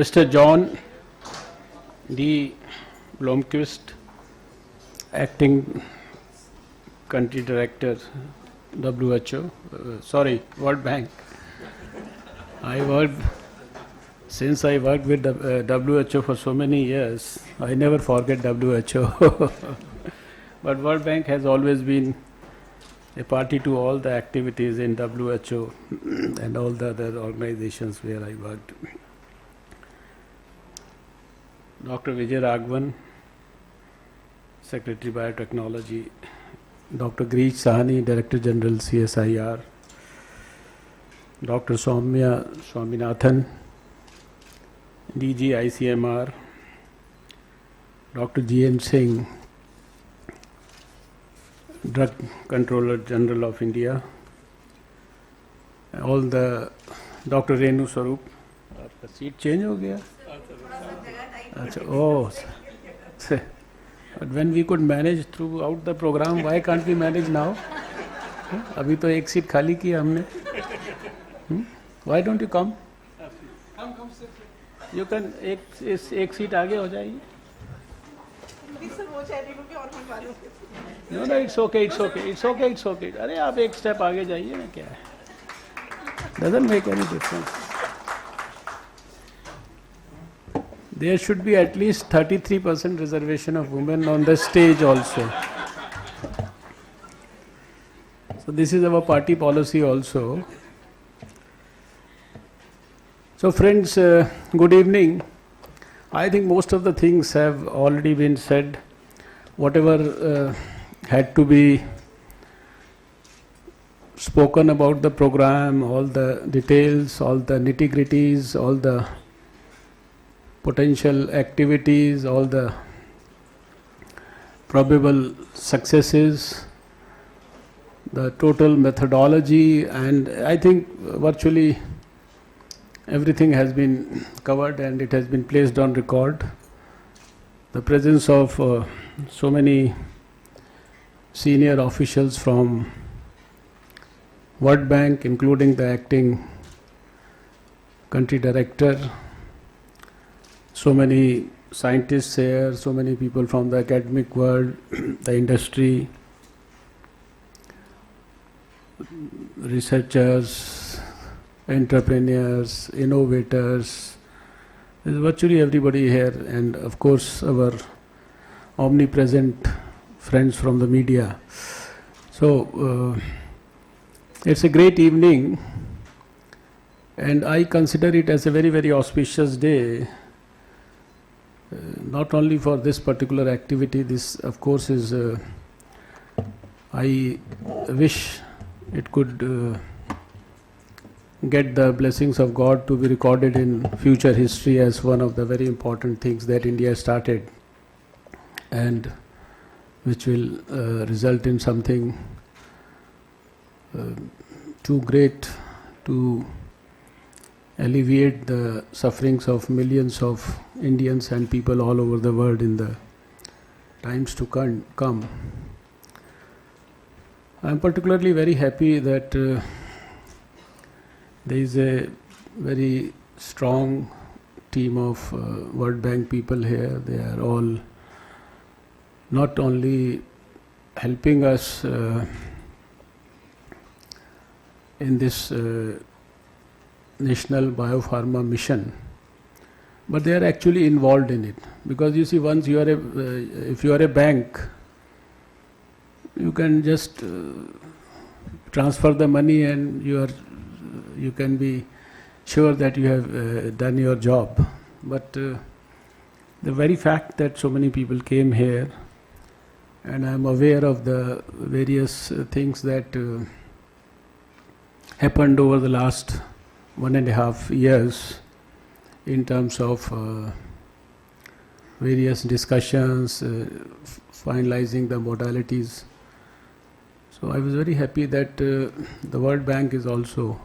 Mr. John D. Blomqvist, Acting Country Director, WHO, World Bank. Since I worked with WHO for so many years, I never forget WHO. But World Bank has always been a party to all the activities in WHO and all the other organizations where I worked. Dr. Vijay Raghavan, Secretary Biotechnology, Dr. Girish Sahani, Director General CSIR, Dr. Soumya Swaminathan, DG ICMR, Dr. G.N. Singh, Drug Controller General of India, all the Dr. Renu Swarup. आपका seat change हो गया? अच्छा, oh. But when we could manage throughout the program, why can't we manage now? अभी तो एक seat खाली की हमने. Why don't you come? You can एक सीट आगे हो जाएगी. No, it's okay. अरे आप एक स्टेप आगे जाइए ना, क्या है? Doesn't make any difference. There should be at least 33% reservation of women on the stage also. So this is our party policy also. So friends, good evening. I think most of the things have already been said. Whatever had to be spoken about the program, all the details, all the nitty-gritties, all the potential activities, all the probable successes, the total methodology, and I think virtually everything has been covered and it has been placed on record. The presence of so many senior officials from World Bank, including the acting country director, so many scientists here, so many people from the academic world, the industry, researchers, entrepreneurs, innovators. There's virtually everybody here, and of course our omnipresent friends from the media. So it's a great evening, and I consider it as a very, very auspicious day. Not only for this particular activity, this of course is, I wish it could get the blessings of God to be recorded in future history as one of the very important things that India started, and which will result in something too great to alleviate the sufferings of millions of Indians and people all over the world in the times to come. I am particularly very happy that there is a very strong team of World Bank people here. They are all not only helping us in this National Biopharma Mission, but they are actually involved in it. Because you see, once you are if you are a bank, you can just transfer the money and you can be sure that you have done your job. But the very fact that so many people came here, and I am aware of the various things that happened over the last 1.5 years in terms of various discussions, finalizing the modalities. So I was very happy that the World Bank is also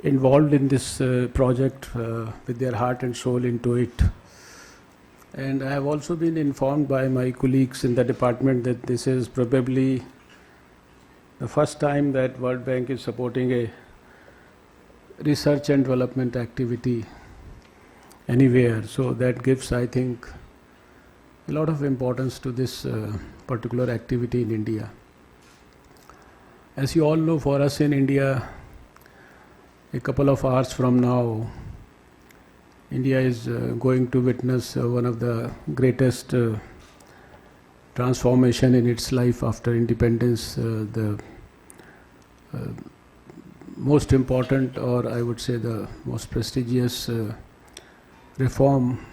involved in this project with their heart and soul into it. And I have also been informed by my colleagues in the department that this is probably the first time that World Bank is supporting a research and development activity anywhere. So that gives, I think, a lot of importance to this particular activity in India. As you all know, for us in India, a couple of hours from now, India is going to witness one of the greatest transformation in its life after independence. The most important, or I would say the most prestigious reform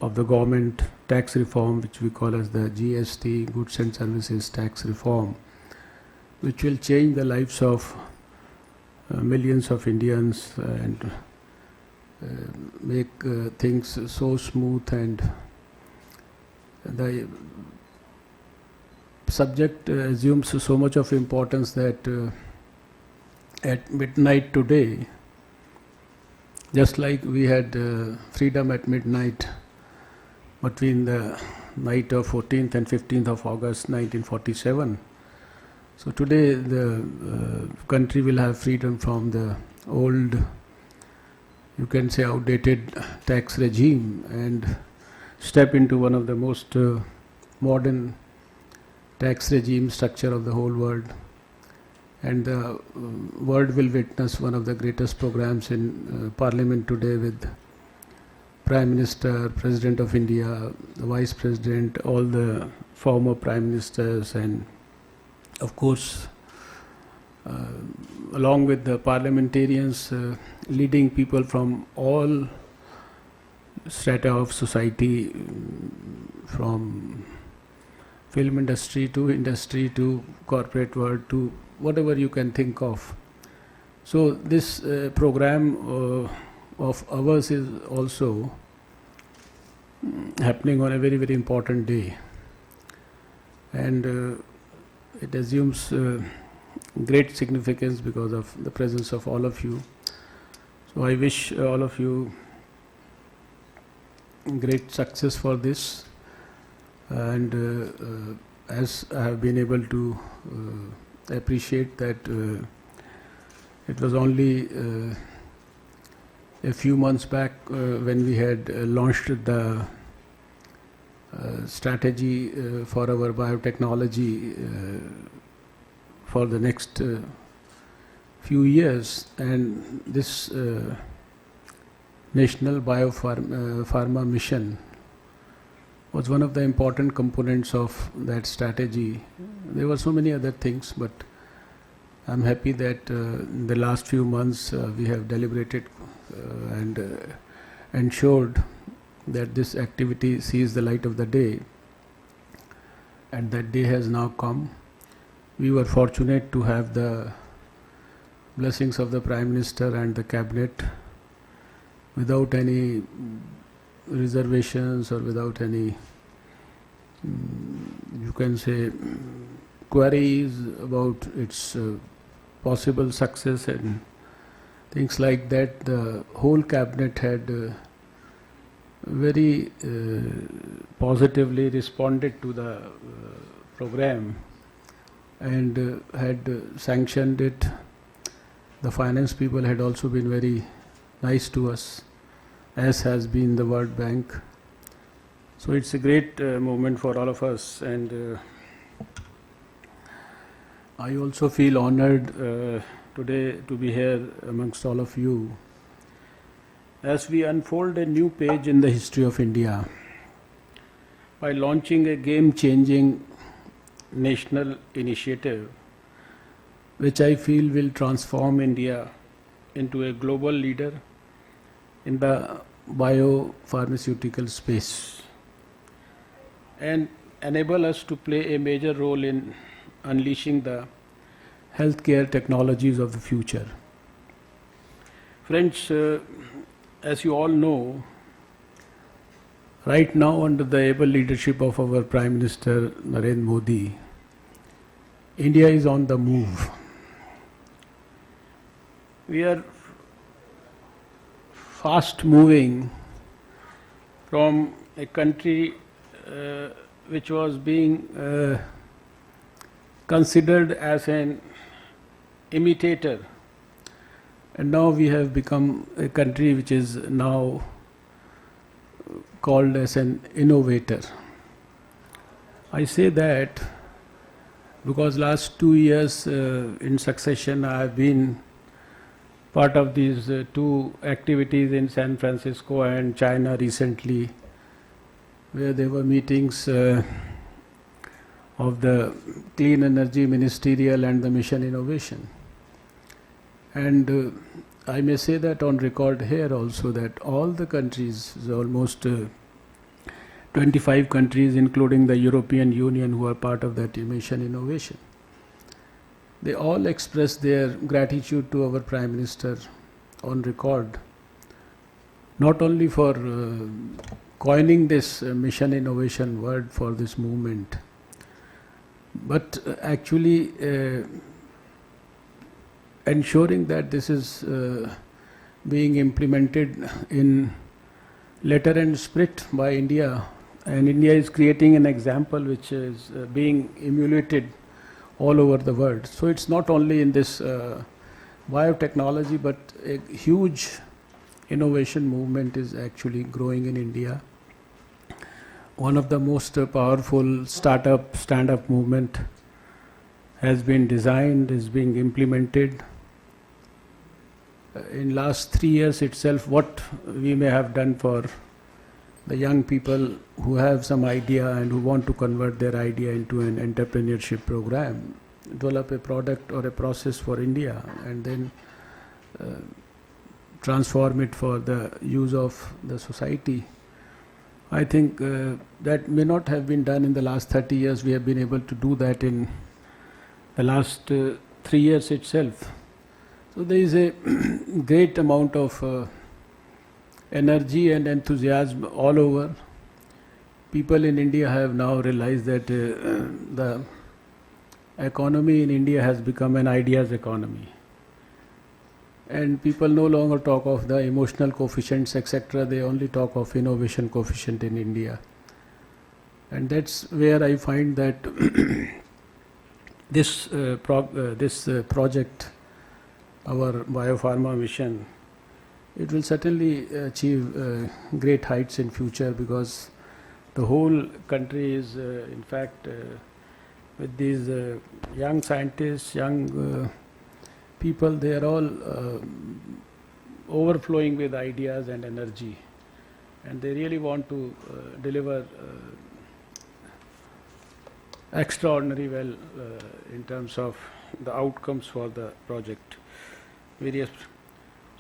of the government, tax reform, which we call as the GST, Goods and Services Tax Reform, which will change the lives of millions of Indians and make things so smooth. And the subject assumes so much of importance that at midnight today, just like we had freedom at midnight between the night of 14th and 15th of August 1947, so today the country will have freedom from the old, you can say, outdated tax regime and step into one of the most modern tax regime structure of the whole world. And the world will witness one of the greatest programs in Parliament today, with Prime Minister, President of India, the Vice President, all the former Prime Ministers, and of course along with the parliamentarians, leading people from all strata of society, from film industry to corporate world to whatever you can think of. So this program of ours is also happening on a very, very important day, and it assumes great significance because of the presence of all of you. So I wish all of you great success for this, and as I have been able to appreciate that it was only a few months back when we had launched the strategy for our biotechnology for the next few years, and this National Biopharma Mission was one of the important components of that strategy. There were so many other things, but I'm happy that in the last few months we have deliberated and ensured that this activity sees the light of the day, and that day has now come. We were fortunate to have the blessings of the Prime Minister and the Cabinet without any reservations or without any, you can say, queries about its possible success and things like that. The whole Cabinet had very positively responded to the program and had sanctioned it. The finance people had also been very nice to us, as has been the World Bank. So it's a great moment for all of us, and I also feel honored today to be here amongst all of you as we unfold a new page in the history of India by launching a game-changing national initiative which I feel will transform India into a global leader in the biopharmaceutical space and enable us to play a major role in unleashing the healthcare technologies of the future. Friends, as you all know, right now under the able leadership of our Prime Minister Narendra Modi, India is on the move. We are fast moving from a country which was being considered as an imitator, and now we have become a country which is now called as an innovator. I say that because last 2 years in succession I have been part of these two activities in San Francisco and China recently, where there were meetings of the Clean Energy Ministerial and the Mission Innovation. And I may say that on record here also that all the countries, almost 25 countries including the European Union who are part of that Mission Innovation, they all expressed their gratitude to our Prime Minister on record, not only for coining this Mission Innovation word for this movement, but actually ensuring that this is being implemented in letter and spirit by India, and India is creating an example which is being emulated all over the world. So it's not only in this biotechnology, but a huge innovation movement is actually growing in India. One of the most powerful startup, stand-up movement has been designed, is being implemented. In last 3 years itself, what we may have done for the young people who have some idea and who want to convert their idea into an entrepreneurship program, develop a product or a process for India, and then transform it for the use of the society. I think that may not have been done in the last 30 years. We have been able to do that in the last 3 years itself. So there is a great amount of energy and enthusiasm all over. People in India have now realized that the economy in India has become an ideas economy. And people no longer talk of the emotional coefficients, etc. They only talk of innovation coefficient in India. And that's where I find that this project, our biopharma mission, it will certainly achieve great heights in future, because the whole country is in fact with these young scientists, young people, they are all overflowing with ideas and energy, and they really want to deliver extraordinary well in terms of the outcomes for the project.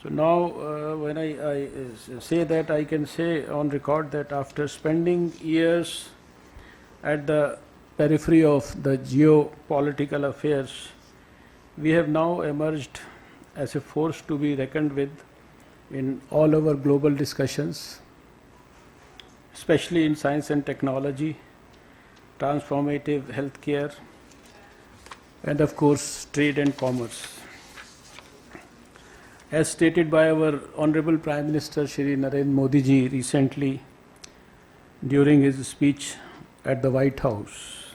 So now when I say that, I can say on record that after spending years at the periphery of the geopolitical affairs, we have now emerged as a force to be reckoned with in all our global discussions, especially in science and technology, transformative healthcare, and of course trade and commerce. As stated by our Honorable Prime Minister Shri Narendra Modi ji recently during his speech at the White House,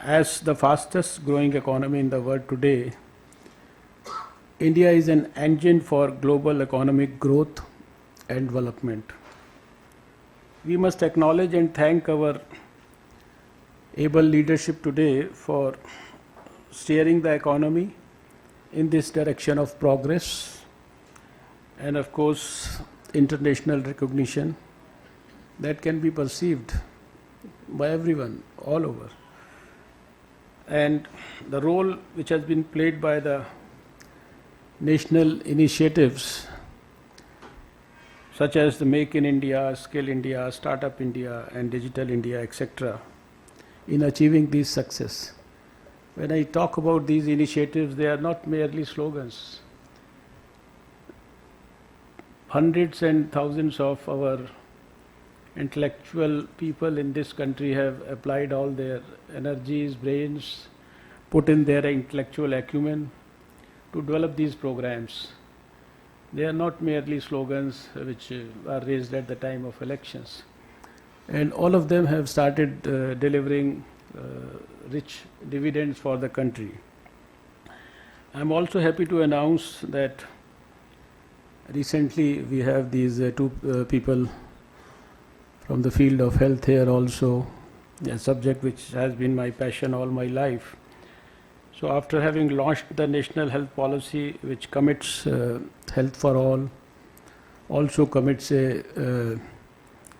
as the fastest growing economy in the world today, India is an engine for global economic growth and development. We must acknowledge and thank our able leadership today for steering the economy in this direction of progress, and of course international recognition that can be perceived by everyone all over. And the role which has been played by the national initiatives such as the Make in India, Skill India, Startup India and Digital India, etc. in achieving this success. When I talk about these initiatives, they are not merely slogans. Hundreds and thousands of our intellectual people in this country have applied all their energies, brains, put in their intellectual acumen to develop these programs. They are not merely slogans which are raised at the time of elections. And all of them have started delivering rich dividends for the country. I am also happy to announce that recently we have these two people from the field of health here also, a subject which has been my passion all my life. So after having launched the national health policy, which commits health for all, also commits a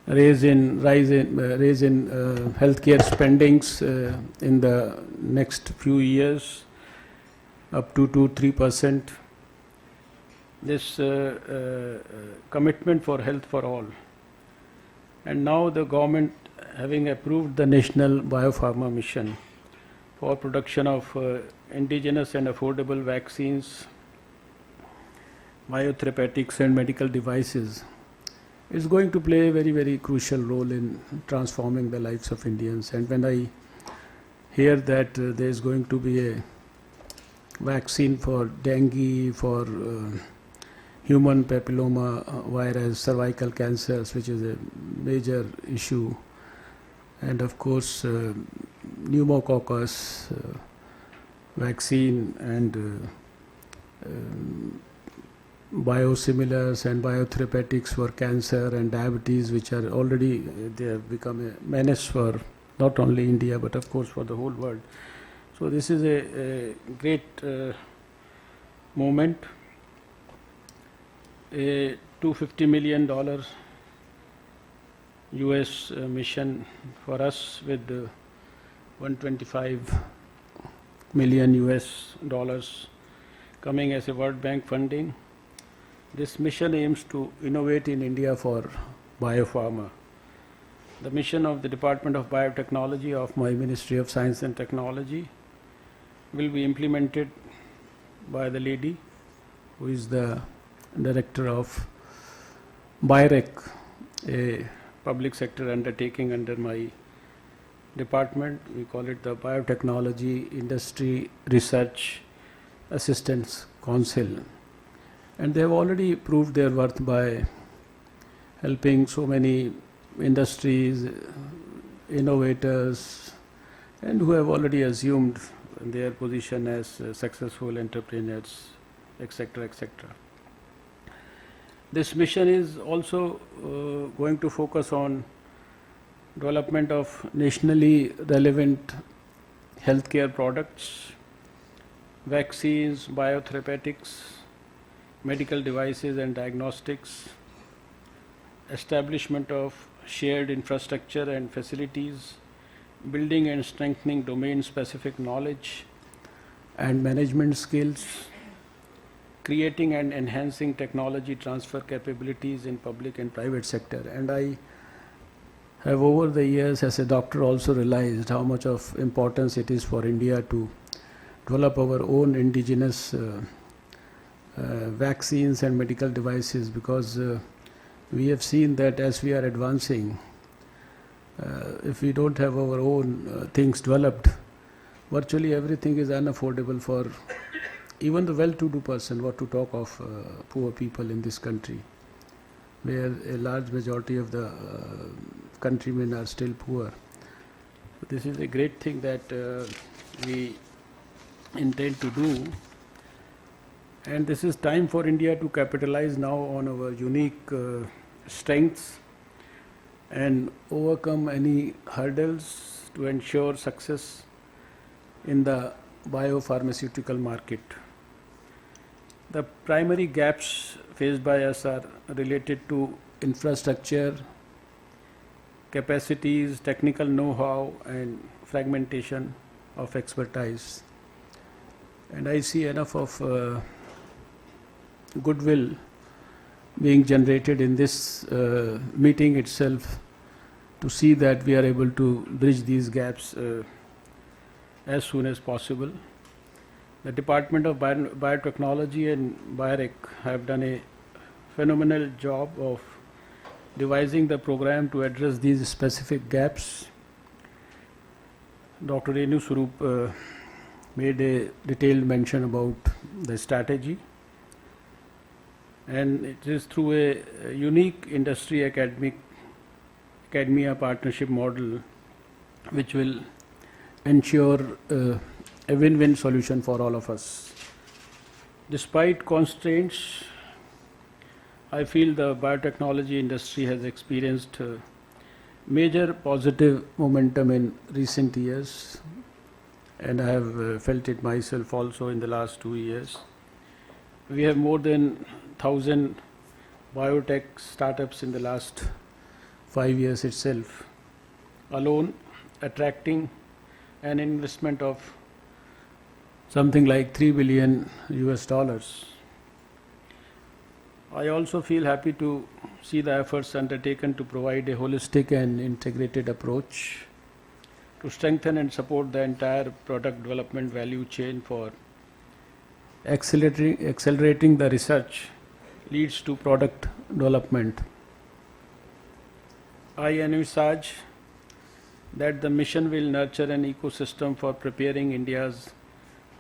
raise in healthcare spendings in the next few years, up to 2-3%. This commitment for health for all. And now the government, having approved the National Biopharma Mission for production of indigenous and affordable vaccines, biotherapeutics and medical devices, is going to play a very, very crucial role in transforming the lives of Indians. And when I hear that there is going to be a vaccine for dengue, for human papilloma virus, cervical cancers, which is a major issue, and of course pneumococcus vaccine and biosimilars and biotherapeutics for cancer and diabetes, which are already they have become a menace for not only India but of course for the whole world. So this is a great moment. A $250 million US mission for us with 125 million US dollars coming as a World Bank funding. This mission aims to innovate in India for biopharma. The mission of the Department of Biotechnology of my Ministry of Science and Technology will be implemented by the lady who is the director of BIREC, a public sector undertaking under my department. We call it the Biotechnology Industry Research Assistance Council. And they have already proved their worth by helping so many industries, innovators, and who have already assumed their position as successful entrepreneurs, etc., etc. This mission is also going to focus on development of nationally relevant healthcare products, vaccines, biotherapeutics, medical devices and diagnostics, establishment of shared infrastructure and facilities, building and strengthening domain-specific knowledge and management skills, creating and enhancing technology transfer capabilities in public and private sector. And I have over the years as a doctor also realized how much of importance it is for India to develop our own indigenous vaccines and medical devices, because we have seen that as we are advancing, if we don't have our own things developed, virtually everything is unaffordable for even the well-to-do person, what to talk of poor people in this country, where a large majority of the countrymen are still poor. This is a great thing that we intend to do. And this is time for India to capitalize now on our unique strengths and overcome any hurdles to ensure success in the biopharmaceutical market. The primary gaps faced by us are related to infrastructure, capacities, technical know-how, and fragmentation of expertise. And I see enough of goodwill being generated in this meeting itself to see that we are able to bridge these gaps as soon as possible. The Department of Biotechnology and BIREC have done a phenomenal job of devising the program to address these specific gaps. Dr. Renu Swarup made a detailed mention about the strategy, and it is through a unique industry academia partnership model which will ensure a win-win solution for all of us. Despite constraints, I feel the biotechnology industry has experienced major positive momentum in recent years, and I have felt it myself also in the last 2 years. We have more than 1,000 biotech startups in the last 5 years itself, alone attracting an investment of something like $3 billion US. I also feel happy to see the efforts undertaken to provide a holistic and integrated approach to strengthen and support the entire product development value chain for accelerating the research leads to product development. I envisage that the mission will nurture an ecosystem for preparing India's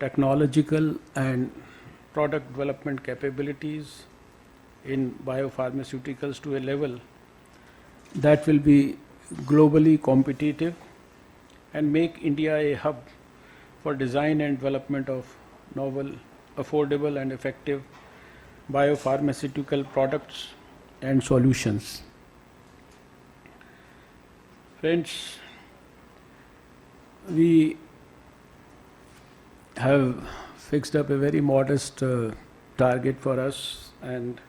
technological and product development capabilities in biopharmaceuticals to a level that will be globally competitive and make India a hub for design and development of novel, affordable and effective biopharmaceutical products and solutions. Friends, we have fixed up a very modest target for us, and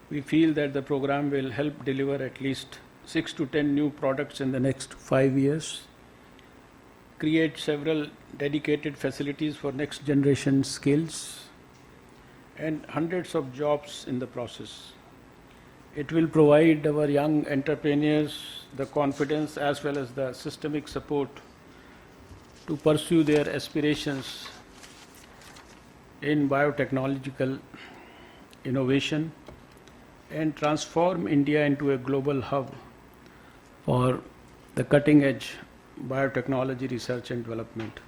we feel that the program will help deliver at least 6 to 10 new products in the next 5 years, create several dedicated facilities for next generation skills, and hundreds of jobs in the process. It will provide our young entrepreneurs the confidence as well as the systemic support to pursue their aspirations in biotechnological innovation and transform India into a global hub for the cutting edge biotechnology research and development.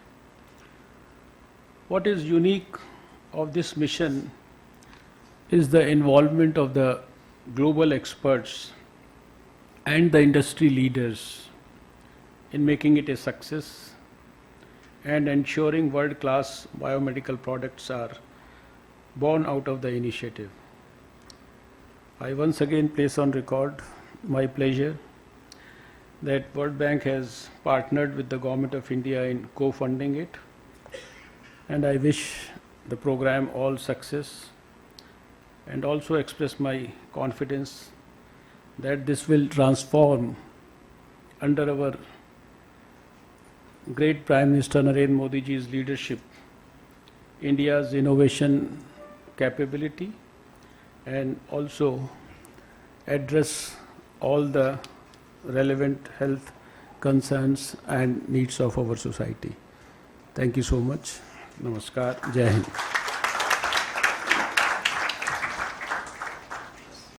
What is unique of this mission is the involvement of the global experts and the industry leaders in making it a success and ensuring world-class biomedical products are born out of the initiative. I once again place on record my pleasure that World Bank has partnered with the Government of India in co-funding it, and I wish the program all success and also express my confidence that this will transform under our great Prime Minister Narendra Modi ji's leadership India's innovation capability and also address all the relevant health concerns and needs of our society. Thank you so much. Namaskar. Jai Hind.